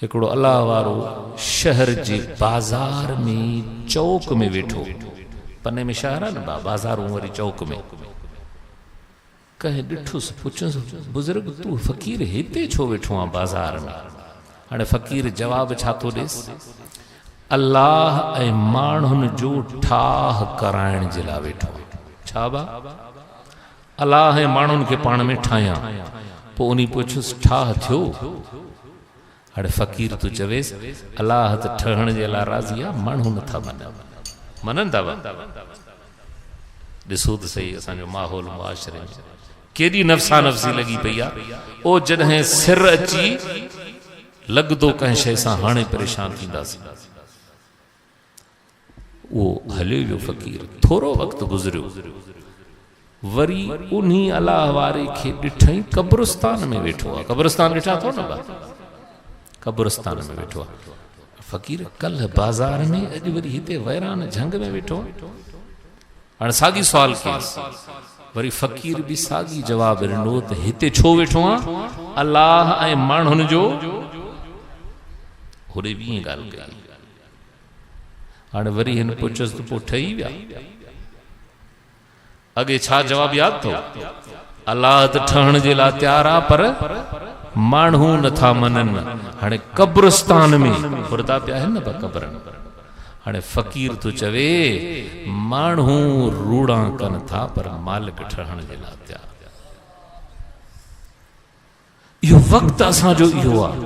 हिकिड़ो अल्लाह वारो शहर जे बाज़ार में चौक में वेठो, पने में शहर आहे न बाज़ारूं वरी चौक में, कंहिं ॾिठुसि, पुछियुसि बुज़ुर्ग तूं फ़क़ीर हिते छो वेठो आहे बाज़ार में? हाणे फ़क़ीर जवाब छा थो ॾेसि, अल्लाह ऐं माण्हुनि जो ठाह कराइण जे लाइ वेठो आहे। छा बा? अल्लाह ऐं माण्हुनि खे पाण में ठाहियां। पोइ उन पुछियुसि ठाह थियो? हाणे फ़क़ीर तूं चवेसि अल्लाह त ठहण जे लाइ राज़ी आहे, माण्हू नथा मञनि था। ॾिसो त सही असांजो माहौल मुआशरे में केॾी नफ़्सा नफ़्सी लॻी पई आहे। ओ जॾहिं सिर अची लॻंदो कंहिं शइ सां हाणे परेशान थींदासीं, उहो हलियो वियो फ़क़ीर। थोरो वक़्तु गुज़रियो, वरी उन्ही अल्लाह वारे खे ॾिठई क़ब्रिस्तान में वेठो आहे। क़ब्रिस्तान ॾिठा अथव न बा? क़ब्रिस्तान में वेठो आहे फ़क़ीर। कल्ह बाज़ार में, अॼु वरी हिते वैरान झंग में वेठो। हाणे साॻी सुवाल कयसि, वरी फ़क़ीर बि साॻी जवाब ॾिनो त हिते छो वेठो आहे? अल्लाह ऐं माण्हुनि जो। होॾे बि ईअं ॻाल्हि कई। हाणे वरी हिन पुछियुसि त पोइ ठही विया? अॻे छा जवाब यादि अथव? अल्लाह त ठहण जे लाइ तयारु आहे पर माण्हू नथा मञनि। हाणे क़ब्रिस्तान में फुरदा पिया आहिनि न क़ब्र। हाणे फ़क़ीर तो चवे माण्हू रूड़ा कनि था पर मालिक ठहण जे लाइ तयारु। इहो वक़्तु असांजो इहो आहे।